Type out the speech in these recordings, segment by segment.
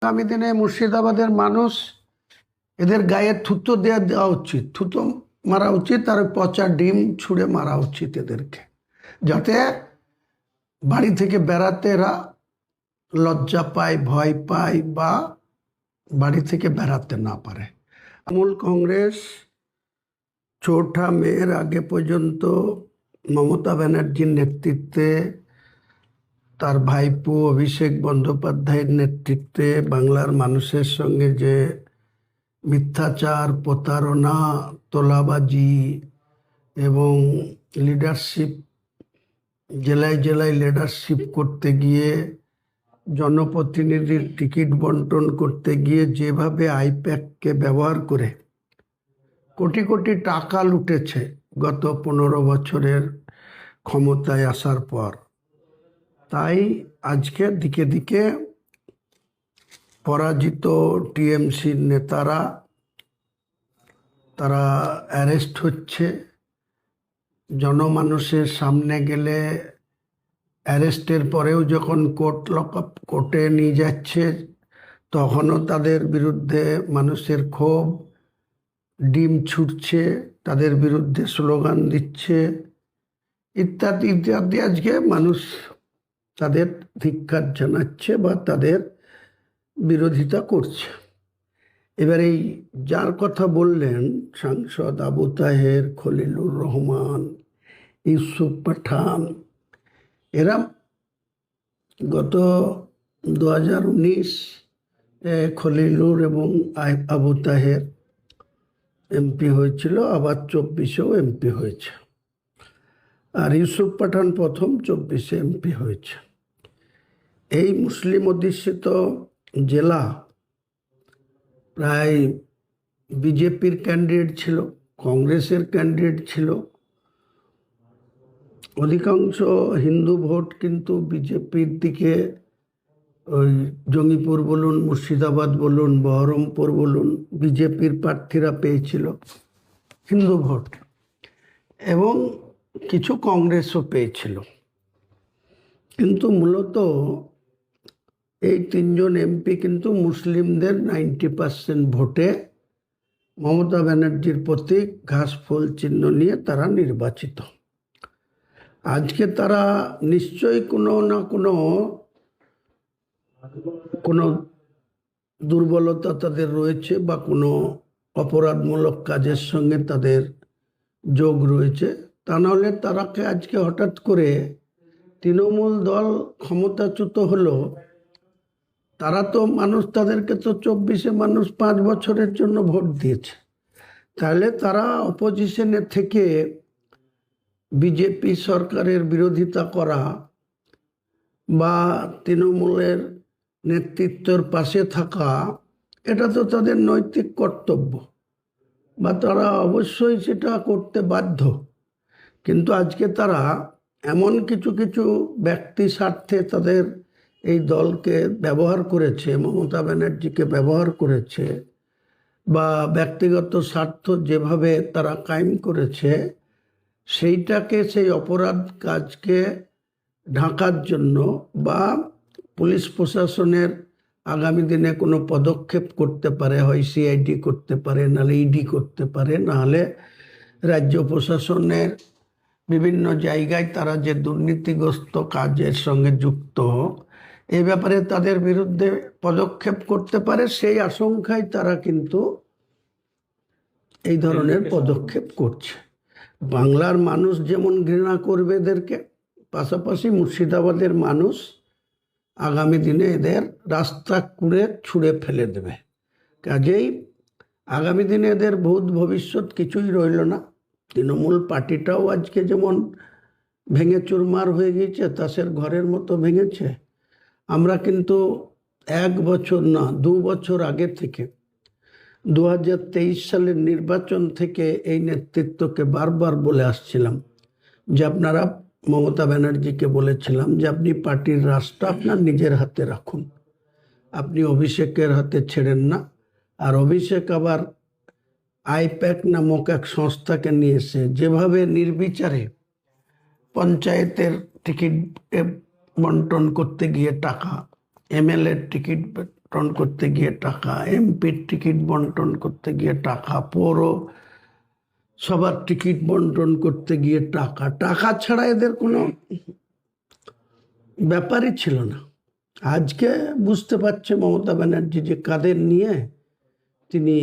আগামী দিনে মুর্শিদাবাদের মানুষ এদের গায়ে থুতো দেওয়া উচিত, থুতো মারা উচিত, আর পচা ডিম ছুঁড়ে মারা উচিত এদেরকে, যাতে বাড়ি থেকে বেড়াতে এরা লজ্জা পায়, ভয় পায় বা বাড়ি থেকে বেড়াতে না পারে। তৃণমূল কংগ্রেস 4 মের আগে পর্যন্ত মমতা ব্যানার্জির নেতৃত্বে, তার ভাইপো অভিষেক বন্দ্যোপাধ্যায়ের নেতৃত্বে বাংলার মানুষের সঙ্গে যে মিথ্যাচার, প্রতারণা, তোলাবাজি এবং লিডারশিপ, জেলায় জেলায় লিডারশিপ করতে গিয়ে, জনপ্রতিনিধির টিকিট বন্টন করতে গিয়ে যেভাবে আইপ্যাককে ব্যবহার করে কোটি কোটি টাকা লুটেছে গত 15 বছরের ক্ষমতায় আসার পর, তাই আজকে দিকে দিকে পরাজিত টিএমসির নেতারা তারা অ্যারেস্ট হচ্ছে। জনমানুষের সামনে গেলে অ্যারেস্টের পরেও যখন কোর্টে নিয়ে যাচ্ছে, তখনও তাদের বিরুদ্ধে মানুষের ক্ষোভ, ডিম ছুটছে, তাদের বিরুদ্ধে স্লোগান দিচ্ছে, ইত্যাদি ইত্যাদি। আজকে মানুষ তাদের ধিক্কার জানাচ্ছে বা তাদের বিরোধিতা করছে। এবার এই যার কথা বললেন, সাংসদ আবু তাহের, খলিলুর রহমান, ইউসুফ পাঠান, এরা গত 2019 খলিলুর এবং আবু তাহের এমপি হয়েছিল, আবার 24-এও এমপি হয়েছে, আর ইউসুফ পাঠান প্রথম 24-এ এমপি হয়েছে। এই মুসলিম অধ্যুষিত জেলা প্রায় বিজেপির ক্যান্ডিডেট ছিল, কংগ্রেসের ক্যান্ডিডেট ছিল, অধিকাংশ হিন্দু ভোট কিন্তু বিজেপির দিকে, ওই জঙ্গিপুর বলুন, মুর্শিদাবাদ বলুন, বহরমপুর বলুন, বিজেপির প্রার্থীরা পেয়েছিল হিন্দু ভোট, এবং কিছু কংগ্রেসও পেয়েছিল। কিন্তু মূলত এই 3 জন এমপি কিন্তু মুসলিমদের 90% ভোটে মমতা ব্যানার্জির প্রতীক ঘাস ফুল চিহ্ন নিয়ে তারা নির্বাচিত। আজকে তারা নিশ্চয়ই কোনো না কোনো দুর্বলতা তাদের রয়েছে, বা কোনো অপরাধমূলক কাজের সঙ্গে তাদের যোগ রয়েছে। তা নাহলে তারাকে আজকে হঠাৎ করে তৃণমূল দল ক্ষমতাচ্যুত হলো, তারা তো মানুষ, তাদেরকে তো 24-এ মানুষ 5 বছরের জন্য ভোট দিয়েছে। তাহলে তারা অপোজিশনে থেকে বিজেপি সরকারের বিরোধিতা করা বা তৃণমূলের নেতৃত্বের পাশে থাকা, এটা তো তাদের নৈতিক কর্তব্য, বা তারা অবশ্যই সেটা করতে বাধ্য। কিন্তু আজকে তারা এমন কিছু কিছু ব্যক্তি স্বার্থে তাদের এই দলকে ব্যবহার করেছে, মমতা ব্যানার্জিকে ব্যবহার করেছে, বা ব্যক্তিগত স্বার্থ যেভাবে তারা কায়েম করেছে, সেইটাকে, সেই অপরাধ কাজকে ঢাকার জন্য, বা পুলিশ প্রশাসনের আগামী দিনে কোনো পদক্ষেপ করতে পারে, হয় সিআইডি করতে পারে, নাহলে ইডি করতে পারে, নাহলে রাজ্য প্রশাসনের বিভিন্ন জায়গায় তারা যে দুর্নীতিগ্রস্ত কাজের সঙ্গে যুক্ত, এই ব্যাপারে তাদের বিরুদ্ধে পদক্ষেপ করতে পারে, সেই আশঙ্কায় তারা কিন্তু এই ধরনের পদক্ষেপ করছে। বাংলার মানুষ যেমন ঘৃণা করবে এদেরকে, পাশাপাশি মুর্শিদাবাদের মানুষ আগামী দিনে এদের রাস্তা ছুঁড়ে ফেলে দেবে। কাজেই আগামী দিনে এদের ভূত ভবিষ্যৎ কিছুই রইল না। তৃণমূল পার্টিটাও আজকে যেমন ভেঙে চুরমার হয়ে গিয়েছে, তাসের ঘরের মতো ভেঙেছে। আমরা কিন্তু 1 বছর না 2 বছর আগে থেকে, 2023 সালের নির্বাচন থেকে এই নেতৃত্বকে বারবার বলে আসছিলাম যে আপনারা, মমতা ব্যানার্জিকে বলেছিলাম যে আপনি পার্টির রাস্তা আপনার নিজের হাতে রাখুন, আপনি অভিষেকের হাতে ছেড়েন না। আর অভিষেক আবার আইপ্যাক নামক এক সংস্থাকে নিয়ে এসে যেভাবে নির্বিচারে পঞ্চায়েতের টিকিট বন্টন করতে গিয়ে টাকা, এমএলএর টিকিট বন্টন করতে গিয়ে টাকা, এমপির টিকিট বন্টন করতে গিয়ে টাকা, সবার টিকিট বন্টন করতে গিয়ে টাকা, টাকা ছাড়া এদের কোনো ব্যাপারই ছিল না। আজকে বুঝতে পারছে মমতা ব্যানার্জি যে কাদের নিয়ে তিনি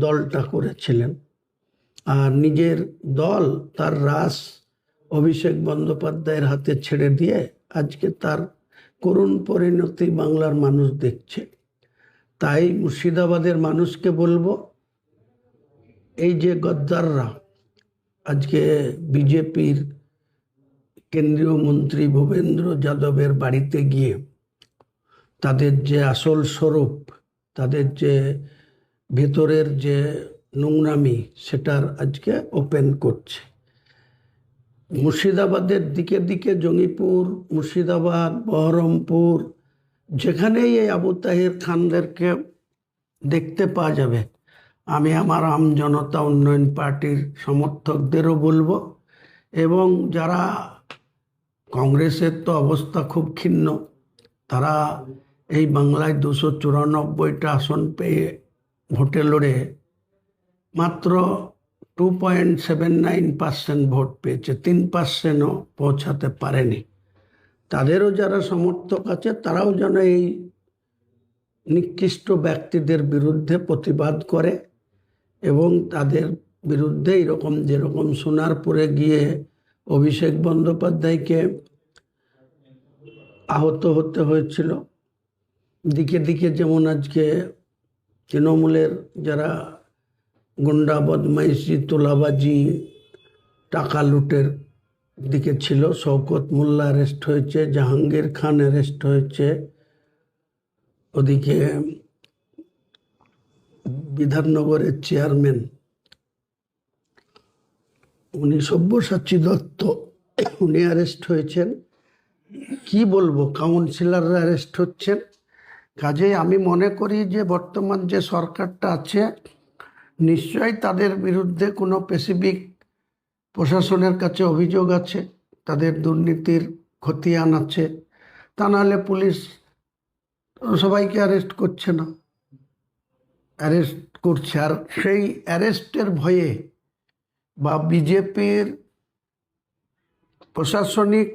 দলটা করেছিলেন, আর নিজের দল তার রাস অভিষেক বন্দ্যোপাধ্যায়ের হাতে ছেড়ে দিয়ে আজকে তার করুণ পরিণতি বাংলার মানুষ দেখছে। তাই মুর্শিদাবাদের মানুষকে বলবো, এই যে গদ্দাররা আজকে বিজেপির কেন্দ্রীয় মন্ত্রী ভূপেন্দ্র যাদবের বাড়িতে গিয়ে তাদের যে আসল স্বরূপ, তাদের যে ভেতরের যে নোংরামি, সেটার আজকে ওপেন করছে। মুর্শিদাবাদের দিকে দিকে জঙ্গিপুর, মুর্শিদাবাদ, বহরমপুর, যেখানেই এই আবু তাহের খানদেরকে দেখতে পাওয়া যাবে, আমি আমার আম জনতা উন্নয়ন পার্টির সমর্থকদেরও বলবো, এবং যারা কংগ্রেসের তো অবস্থা খুব ক্ষীণ, তারা এই বাংলায় 294টা আসন পেয়ে ভোটে লড়ে মাত্র 2.79% ভোট পেয়েছে, 3%ও পৌঁছাতে পারেনি। তাদেরও যারা সমর্থক আছে তারাও যেন এই নিকৃষ্ট ব্যক্তিদের বিরুদ্ধে প্রতিবাদ করে, এবং তাদের বিরুদ্ধে এরকম যেরকম সোনারপুরে গিয়ে অভিষেক বন্দ্যোপাধ্যায়কে আহত হতে হয়েছিল, দিকে দিকে যেমন আজকে তৃণমূলের যারা গুন্ডা বদমাইশি, তোলাবাজি, টাকা লুটের দিকে ছিল, শওকত মোল্লা অ্যারেস্ট হয়েছে, জাহাঙ্গীর খান অ্যারেস্ট হয়েছে, ওদিকে বিধাননগরের চেয়ারম্যান উনি সব্যসাচী দত্ত, উনি অ্যারেস্ট হয়েছেন। কি বলবো, কাউন্সিলররা অ্যারেস্ট হচ্ছেন। কাজেই আমি মনে করি যে বর্তমান যে সরকারটা আছে, নিশ্চয়ই তাদের বিরুদ্ধে কোনো স্পেসিফিক প্রশাসনের কাছে অভিযোগ আছে, তাদের দুর্নীতির খতিয়ান আছে, তা নাহলে পুলিশ সবাইকে অ্যারেস্ট করছে না, অ্যারেস্ট করছে। আর সেই অ্যারেস্টের ভয়ে বা বিজেপির প্রশাসনিক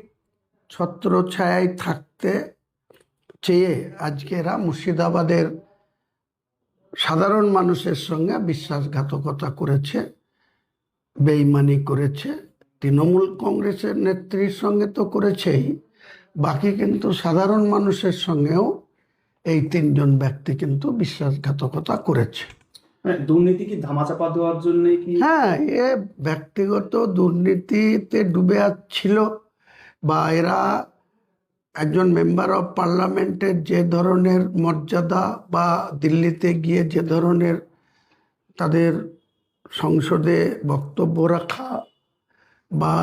ছত্রছায়ায় থাকতে চেয়ে আজকে এরা মুর্শিদাবাদের সাধারণ মানুষের সঙ্গে বিশ্বাসঘাতকতা করেছে, বেইমানি করেছে। তৃণমূল কংগ্রেসের নেত্রীর সঙ্গে তো করেছেই, বাকি কিন্তু সাধারণ মানুষের সঙ্গেও এই তিনজন ব্যক্তি কিন্তু বিশ্বাসঘাতকতা করেছে। দুর্নীতি কি ধামাচাপা দেওয়ার জন্য কি? হ্যাঁ, এ ব্যক্তিগত দুর্নীতিতে ডুবে ছিল, বা এরা একজন মেম্বার অফ পার্লামেন্টের যে ধরনের মর্যাদা, বা দিল্লিতে গিয়ে যে ধরনের তাদের সংসদে বক্তব্য রাখা, বা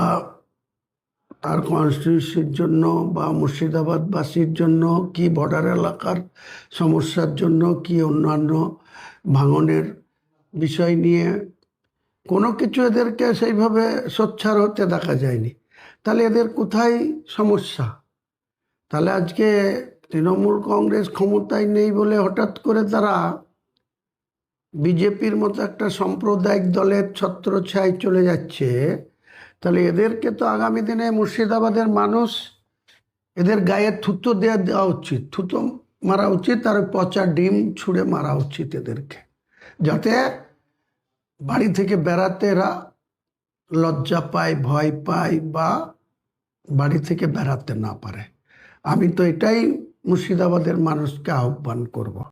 তার কনস্টিটিউশনের জন্য বা মুর্শিদাবাদবাসীর জন্য কি, বর্ডার এলাকার সমস্যার জন্য কি, অন্যান্য ভাঙনের বিষয় নিয়ে কোনো কিছু এদেরকে সেইভাবে সোচ্চার হতে দেখা যায়নি। তাহলে এদের কোথায় সমস্যা? তাহলে আজকে তৃণমূল কংগ্রেস ক্ষমতায় নেই বলে হঠাৎ করে তারা বিজেপির মতো একটা সাম্প্রদায়িক দলের ছত্রছায়ায় চলে যাচ্ছে। তাহলে এদেরকে তো আগামী দিনে মুর্শিদাবাদের মানুষ এদের গায়ে থুতো দেওয়া উচিত, থুতো মারা উচিত, আর পচা ডিম ছুঁড়ে মারা উচিত এদেরকে, যাতে বাড়ি থেকে বেড়াতে এরা লজ্জা পায়, ভয় পায়, বা বাড়ি থেকে বেড়াতে না পারে। আমি তো এটাই মুর্শিদাবাদের মানুষকে আহ্বান করব।